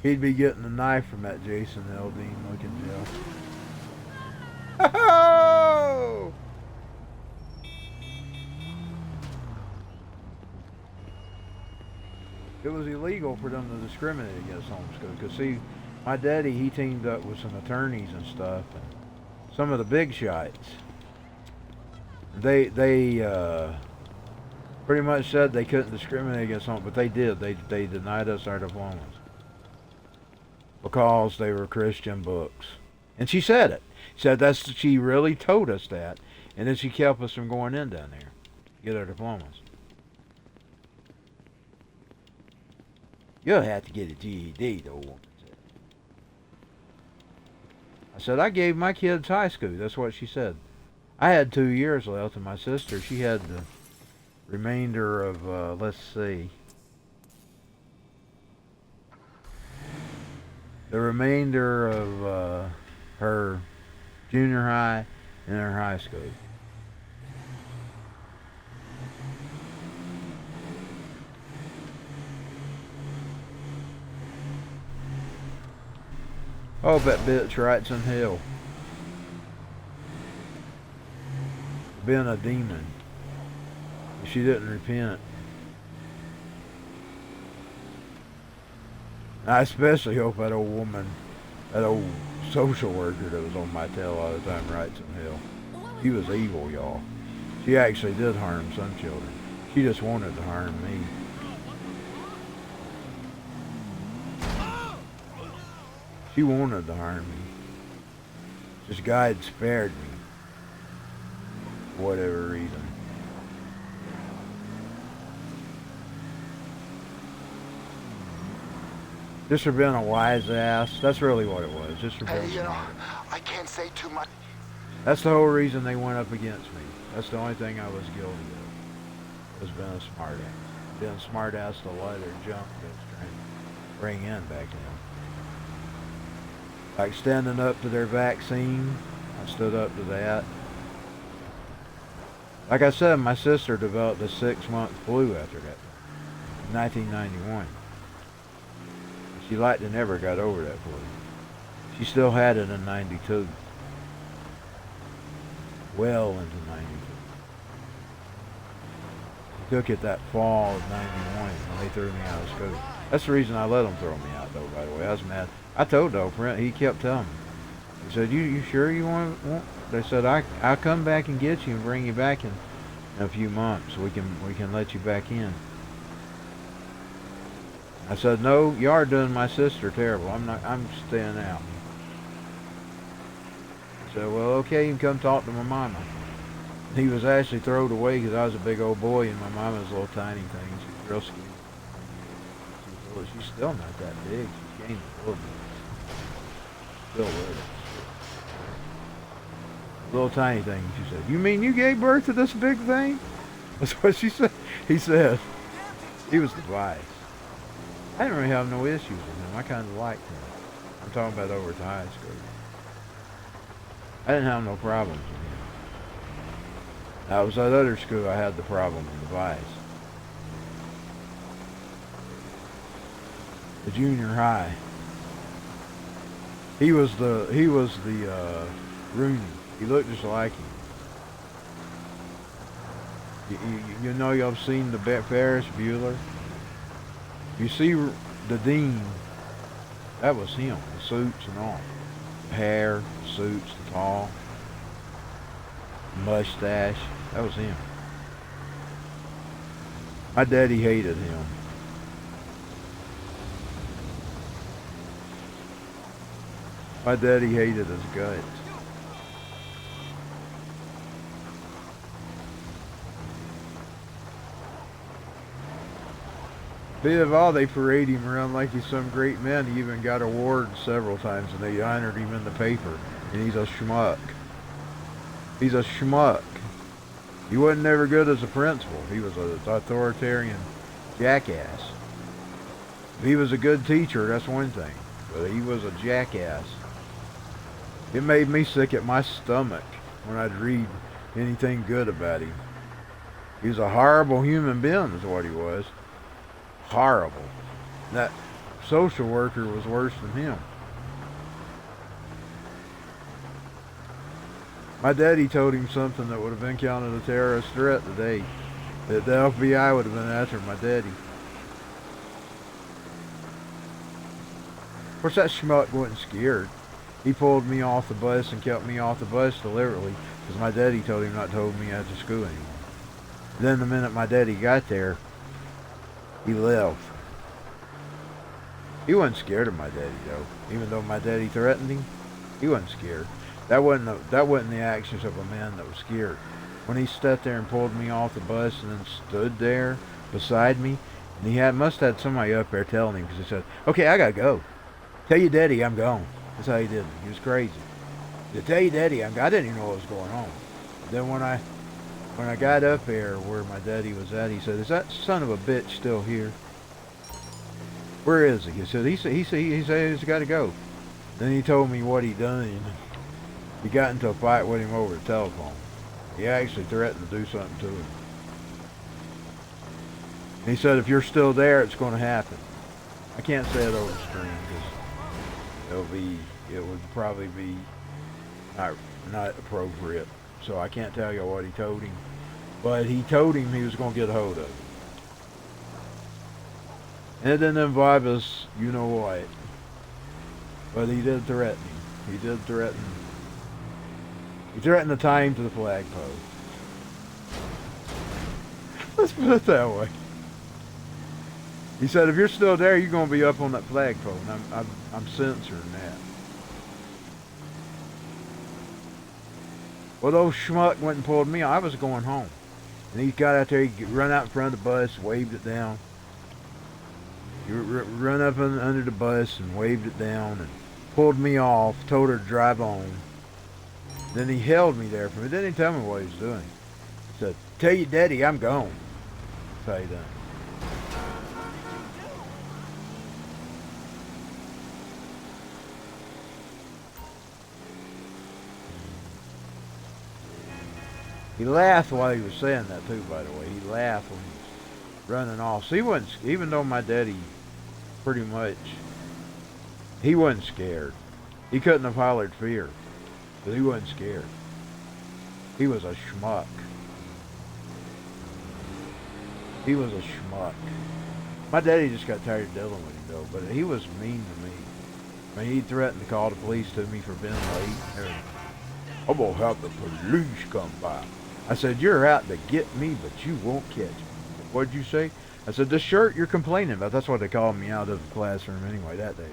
He'd be getting a knife from that Jason Aldean looking Joe. Oh! It was illegal for them to discriminate against homeschool. Because see, my daddy, he teamed up with some attorneys and stuff, and some of the big shots. They pretty much said they couldn't discriminate against them, but they did. They denied us our diplomas because they were Christian books. And she said it. She really told us that, and then she kept us from going in down there to get our diplomas. You'll have to get a GED, the old woman said. I said, I gave my kids high school. That's what she said. I had 2 years left, and my sister, she had the remainder of, let's see, the remainder of her junior high and her high school. Oh, that bitch writes in hell. Being a demon. She didn't repent. I especially hope that old woman, that old social worker that was on my tail all the time writes in hell. She was evil, y'all. She actually did harm some children. She just wanted to harm me. She wanted to harm me. Just God spared me. For whatever reason. Just for being a wise ass. That's really what it was. Just for being smart. I can't say too much. That's the whole reason they went up against me. That's the only thing I was guilty of. Was being a smart ass. Being a smart ass to a lot of their junk that was trying to bring in back then. Like standing up to their vaccine. I stood up to that. Like I said, my sister developed a 6-month flu after that. In 1991. She like to never got over that flu. She still had it in 92. Well into 92. She took it that fall of 91 when they threw me out of school. That's the reason I let them throw me out, though, by the way. I was mad. I told the friend, he kept telling me. He said, you sure you want? They said, I'll come back and get you and bring you back in a few months. We can let you back in. I said, no, you are doing my sister terrible. I'm staying out. He said, well, okay, you can come talk to my mama. He was actually thrown away because I was a big old boy and my mama was a little tiny thing. She's real skinny. She's still not that big. She's gained a little bit. Still little. Little tiny thing, she said. You mean you gave birth to this big thing? That's what she said. He said. He was the vice. I didn't really have no issues with him. I kind of liked him. I'm talking about over at the high school. I didn't have no problems with him. Now, it was that other school I had the problem with, the vice. The junior high. He was the Rooney. He looked just like him. You know, y'all seen the Ferris Bueller? You see the dean, that was him, the suits and all. The hair, the suits, the tall, mustache, that was him. My daddy hated him. My daddy hated his guts. They parade him around like he's some great man. He even got awards several times, and they honored him in the paper. And he's a schmuck. He's a schmuck. He wasn't never good as a principal. He was an authoritarian jackass. He was a good teacher, that's one thing. But he was a jackass. It made me sick at my stomach when I'd read anything good about him. He was a horrible human being, is what he was. Horrible. That social worker was worse than him. My daddy told him something that would have been counted a terrorist threat today. That the FBI would have been after my daddy. Of course, that schmuck wasn't scared. He pulled me off the bus and kept me off the bus deliberately because my daddy told him not to hold me out to school anymore. Then the minute my daddy got there, he left. He wasn't scared of my daddy though. Even though my daddy threatened him, he wasn't scared. That wasn't the actions of a man that was scared. When he sat there and pulled me off the bus and then stood there beside me And he must have had somebody up there telling him, because he said, okay, I gotta go. Tell your daddy I'm gone. That's how he did it. He was crazy. He said, tell your daddy I didn't even know what was going on. Then when I got up there where my daddy was at, he said, is that son of a bitch still here? Where is he? He said, he's got to go. Then he told me what he done. He got into a fight with him over the telephone. He actually threatened to do something to him. And he said, if you're still there, it's going to happen. I can't say it over the screen because it would probably be not appropriate. So I can't tell you what he told him. But he told him he was going to get a hold of him. And it didn't involve us, you know what. But he did threaten him. He threatened to tie him to the flagpole. Let's put it that way. He said, if you're still there, you're going to be up on that flagpole. And I'm censoring that. Well, those schmuck went and pulled me. I was going home. And he got out there, he run out in front of the bus, waved it down. He run up under the bus and waved it down and pulled me off, told her to drive on. Then he held me there for me. Then he tell me what he was doing. He said, tell your daddy I'm gone. That's how he done it. He laughed while he was saying that too, by the way. He laughed when he was running off. So he wasn't, even though my daddy pretty much, he wasn't scared. He couldn't have hollered fear, but he wasn't scared. He was a schmuck. He was a schmuck. My daddy just got tired of dealing with him though, but he was mean to me. I mean, he threatened to call the police to me for being late. I'm gonna have the police come by. I said, you're out to get me, but you won't catch me. What'd you say? I said, the shirt you're complaining about. That's what they called me out of the classroom anyway that day.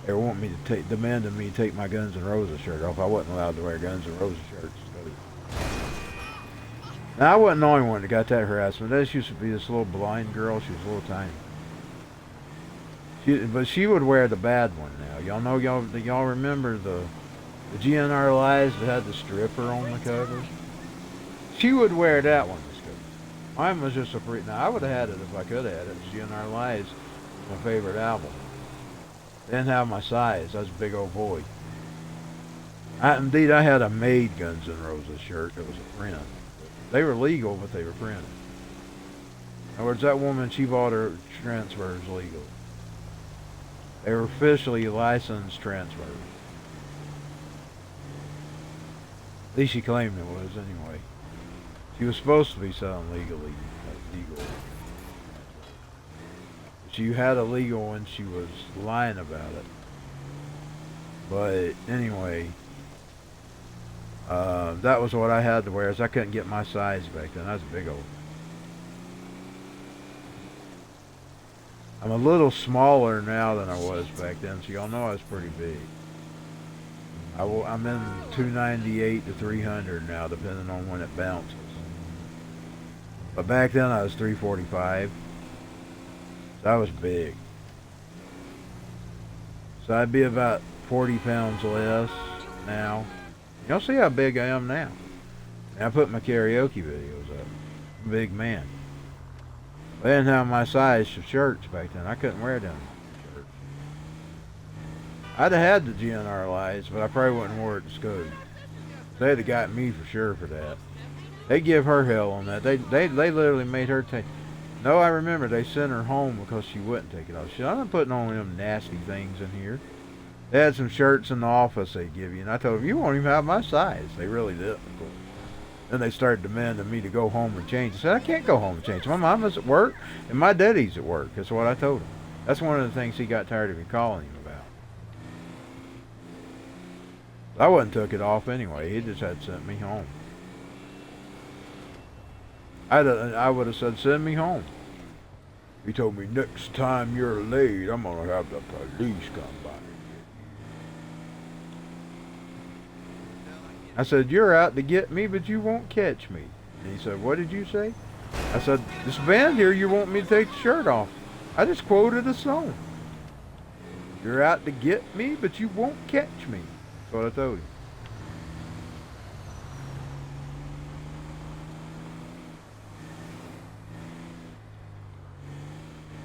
They want me to demanding me to take my Guns N' Roses shirt off. I wasn't allowed to wear Guns N' Roses shirts. Now, I wasn't the only one that got that harassment. This used to be this little blind girl. She was a little tiny. But she would wear the bad one now. Y'all know, y'all remember the GNR Lies that had the stripper on the cover? She would wear that one. Mine was just a pretty. Now I would have had it if I could have had it. GNR Lies, my favorite album. Didn't have my size. I was a big old boy. Indeed, I had a made Guns N' Roses shirt that was a print. They were legal, but they were printed. In other words, that woman, she bought her transfers legal. They were officially licensed transfers. At least she claimed it was, anyway. She was supposed to be selling legally, legal. She had a legal one. She was lying about it. But anyway, that was what I had to wear. As I couldn't get my size back then. I was big old. I'm a little smaller now than I was back then, so y'all know I was pretty big. I'm in 298 to 300 now, depending on when it bounces. But back then I was 345. So I was big. So I'd be about 40 pounds less now. Y'all see how big I am now. And I put my karaoke videos up. I'm a big man. I didn't have my size of shirts back then. I couldn't wear them shirts. I'd have had the GNR Lies, but I probably wouldn't wear it to school. They'd have got me for sure for that. They give her hell on that. They literally made her take. No, I remember they sent her home because she wouldn't take it off. She said, I'm not putting on them nasty things in here. They had some shirts in the office they'd give you, and I told them, you won't even have my size. They really didn't, of course. Then they started demanding me to go home and change. I said, I can't go home and change. My mama's at work, and my daddy's at work. That's what I told him. That's one of the things he got tired of me calling him about. I wouldn't took it off anyway. He just had sent me home. I would have said, send me home. He told me, next time you're late, I'm going to have the police come by. I said, you're out to get me, but you won't catch me. And he said, what did you say? I said, this band here, you want me to take the shirt off. I just quoted a song. You're out to get me, but you won't catch me. That's what I told him.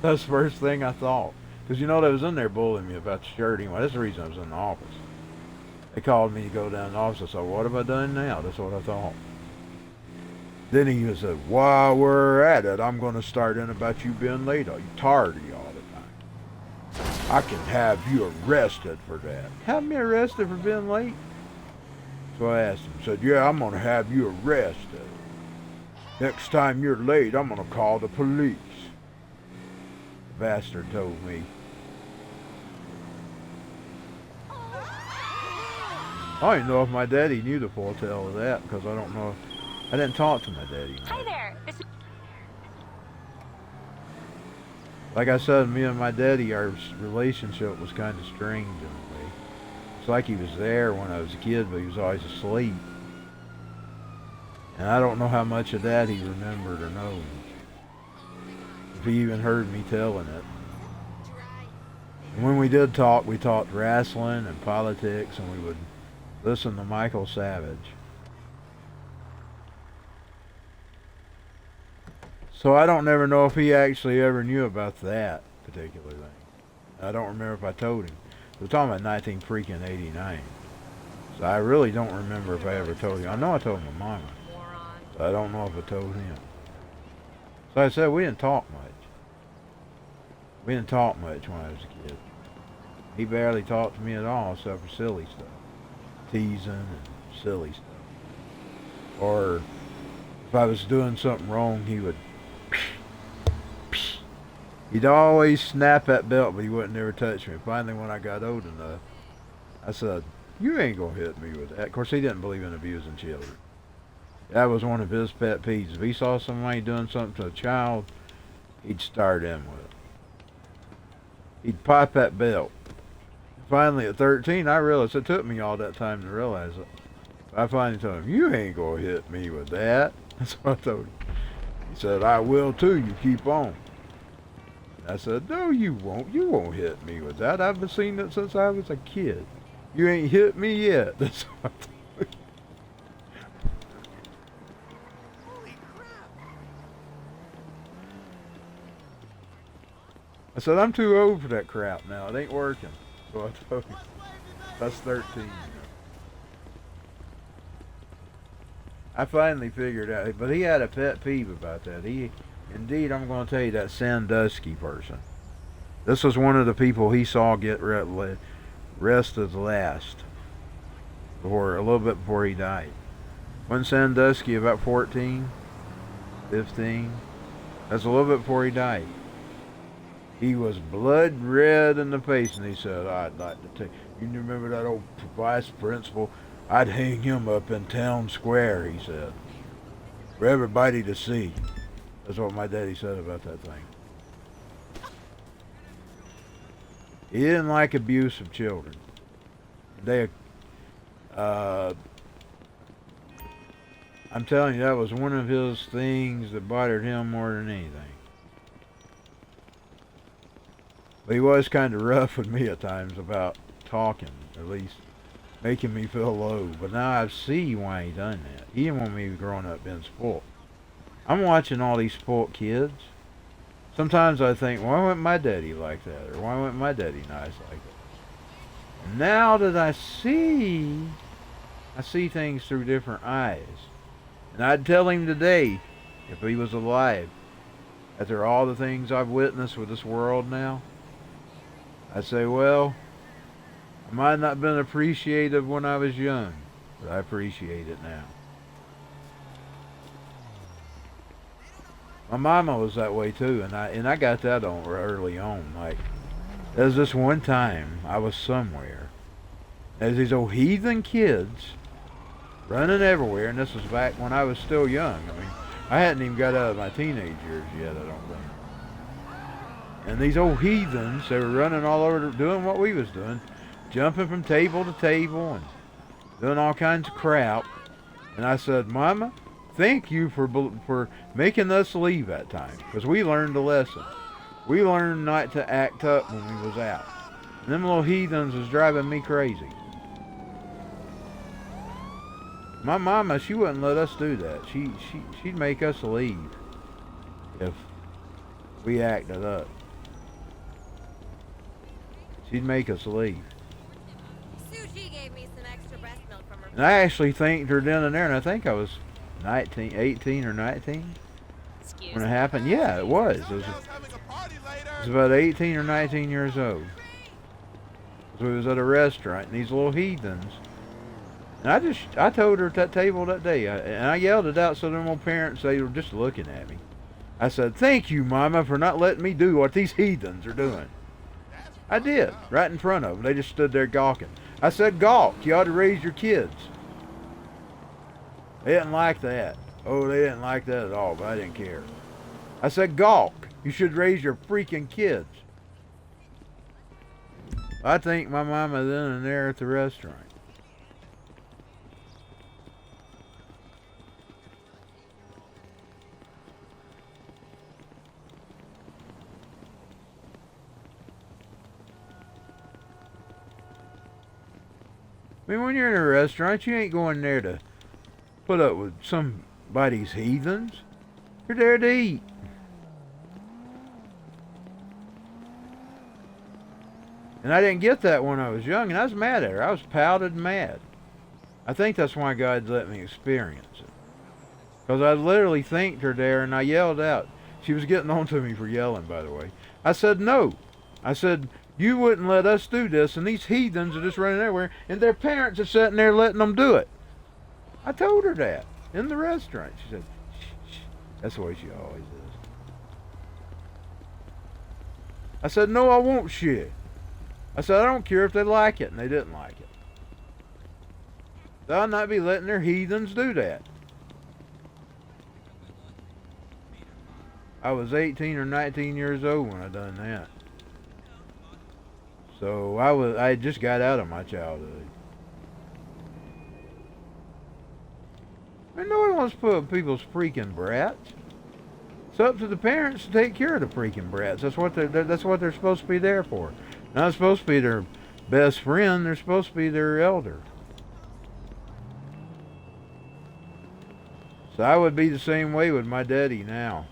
That's the first thing I thought. Because you know they was in there bullying me about the shirt anyway. That's the reason I was in the office. They called me to go down to the office. I said, what have I done now? That's what I thought. Then he said, while we're at it, I'm going to start in about you being late. Are you tardy all the time? I can have you arrested for that. Have me arrested for being late? So I asked him. I said, yeah, I'm going to have you arrested. Next time you're late, I'm going to call the police. The bastard told me. I don't even know if my daddy knew the full tale of that, because I don't know. I didn't talk to my daddy much. Hi there. Like I said, me and my daddy, our relationship was kind of strange in a way. It's like he was there when I was a kid, but he was always asleep. And I don't know how much of that he remembered or knows. If he even heard me telling it. And when we did talk, we talked wrestling and politics, and we would listen to Michael Savage. So I don't never know if he actually ever knew about that particular thing. I don't remember if I told him. We're talking about 1989. So I really don't remember if I ever told him. I know I told my mama. So I don't know if I told him. So I said we didn't talk much. We didn't talk much when I was a kid. He barely talked to me at all except for silly stuff. Teasing and silly stuff. Or if I was doing something wrong, he would... He'd always snap that belt, but he wouldn't never touch me. Finally, when I got old enough, I said, you ain't gonna hit me with that. Of course, he didn't believe in abusing children. That was one of his pet peeves. If he saw somebody doing something to a child, he'd start in with it. He'd pop that belt. Finally, at 13, I realized, it took me all that time to realize it. I finally told him, you ain't gonna hit me with that. That's what I told him. He said, I will too, you keep on. I said, no, you won't. You won't hit me with that. I've been seeing it since I was a kid. You ain't hit me yet. That's what I told him. Holy crap! I said, I'm too old for that crap now. It ain't working. So I told him. That's 13. I finally figured out, but he had a pet peeve about that. Indeed, I'm going to tell you, that Sandusky person. This was one of the people he saw get arrested last, a little bit before he died. Wasn't Sandusky about 14, 15? That's a little bit before he died. He was blood red in the face, and he said, I'd like to take, you remember that old vice principal? I'd hang him up in town square, he said, for everybody to see. That's what my daddy said about that thing. He didn't like abuse of children. I'm telling you, that was one of his things that bothered him more than anything. But he was kind of rough with me at times about talking, at least making me feel low. But now I see why he done that. He didn't want me growing up being spoiled. I'm watching all these spoiled kids. Sometimes I think, why wasn't my daddy like that? Or why wasn't my daddy nice like that? And now that I see things through different eyes. And I'd tell him today, if he was alive, after all the things I've witnessed with this world now, I'd say, well, I might not have been appreciative when I was young, but I appreciate it now. My mama was that way too, and I got that on early on. Like, there's this one time I was somewhere. There's these old heathen kids running everywhere, and this was back when I was still young. I mean, I hadn't even got out of my teenage years yet, I don't think. And these old heathens, they were running all over doing what we was doing, jumping from table to table and doing all kinds of crap. And I said, Mama, thank you for making us leave that time, because we learned a lesson. We learned not to act up when we was out. And them little heathens was driving me crazy. My mama, she wouldn't let us do that. She'd make us leave if we acted up. She'd make us leave. Suji gave me some extra breast milk from her. And I actually thanked her then and there, and I think I was 18 or 19 Excuse when it me. happened. Yeah, it was. It was about 18 or 19 years old. So we was at a restaurant, and these little heathens. And I told her at that table that day, and I yelled it out so them old parents, they were just looking at me. I said, "Thank you, Mama, for not letting me do what these heathens are doing." I did, right in front of them. They just stood there gawking. I said, "Gawk, you ought to raise your kids." They didn't like that. Oh, they didn't like that at all, but I didn't care. I said, "Gawk, you should raise your freaking kids." I thanked my mama then and there at the restaurant. I mean, when you're in a restaurant, you ain't going there to put up with somebody's heathens. You're there to eat. And I didn't get that when I was young, and I was mad at her. I was pouted mad. I think that's why God let me experience it. Because I literally thanked her there, and I yelled out. She was getting on to me for yelling, by the way. I said, "No." I said, "You wouldn't let us do this, and these heathens are just running everywhere, and their parents are sitting there letting them do it." I told her that in the restaurant. She said, "Shh, shh." That's the way she always is. I said, "No, I won't shit." I said, "I don't care if they like it," and they didn't like it. They'll not be letting their heathens do that. I was 18 or 19 years old when I done that. So I had just got out of my childhood. And no one wants to put up people's freaking brats. It's up to the parents to take care of the freaking brats. That's what they're supposed to be there for. Not supposed to be their best friend. They're supposed to be their elder. So I would be the same way with my daddy now,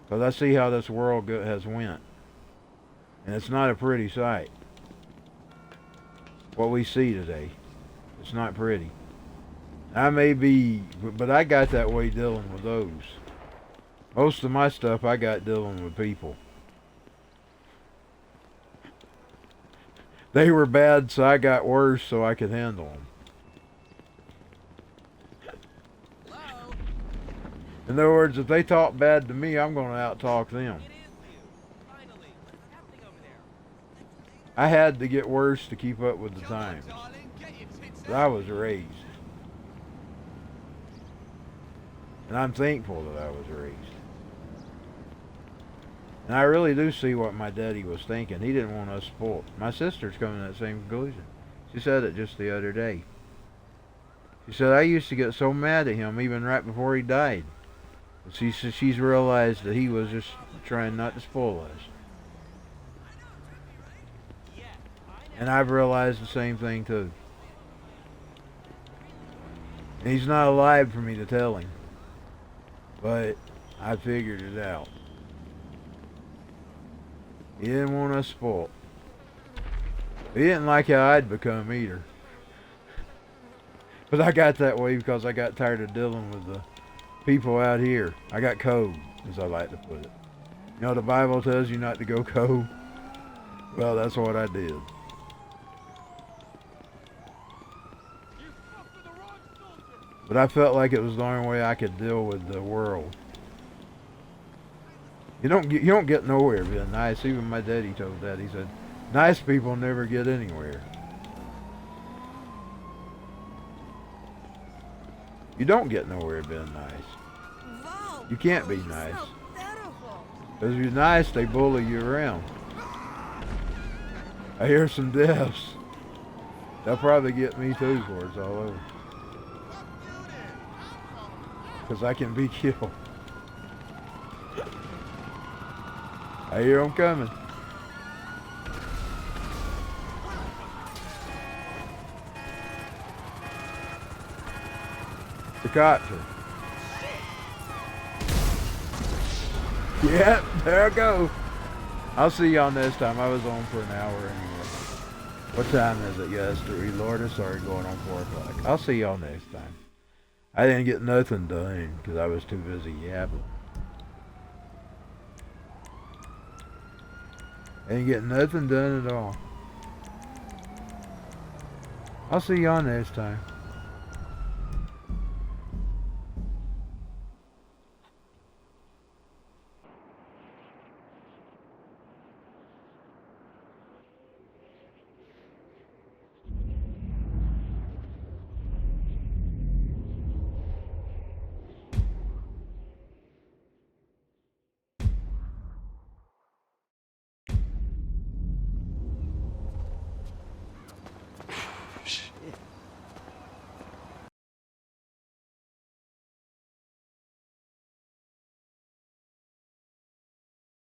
because I see how this world has went, and it's not a pretty sight. What we see today, it's not pretty. I may be, but I got that way dealing with those. Most of my stuff I got dealing with people. They were bad, so I got worse so I could handle them. Hello? In other words, if they talk bad to me, I'm going to out-talk them. It is you. Finally. What's happening over there? I had to get worse to keep up with the Come on, times. darling. Get your tits But out. I was raised. And I'm thankful that I was raised. And I really do see what my daddy was thinking. He didn't want us spoiled. My sister's coming to that same conclusion. She said it just the other day. She said, "I used to get so mad at him even right before he died." But she's realized that he was just trying not to spoil us. And I've realized the same thing too. And he's not alive for me to tell him. But I figured it out. He didn't want us spoiled. He didn't like how I'd become either. But I got that way because I got tired of dealing with the people out here. I got cold, as I like to put it. You know, the Bible tells you not to go cold. Well, that's what I did. But I felt like it was the only way I could deal with the world. You don't get nowhere being nice. Even my daddy told that. He said, "Nice people never get anywhere." You don't get nowhere being nice. Wow, You can't be you nice. smell beautiful. Because if you're nice, they bully you around. I hear some deaths. They'll probably get me too before it's all over. Because I can be killed. I hear them coming. The cops are. Yep, there I go. I'll see y'all next time. I was on for an hour anyway. What time is it? Yeah, it's 3. Lord, it's already going on 4 o'clock. I'll see y'all next time. I didn't get nothing done because I was too busy yapping. I didn't get nothing done at all. I'll see y'all next time.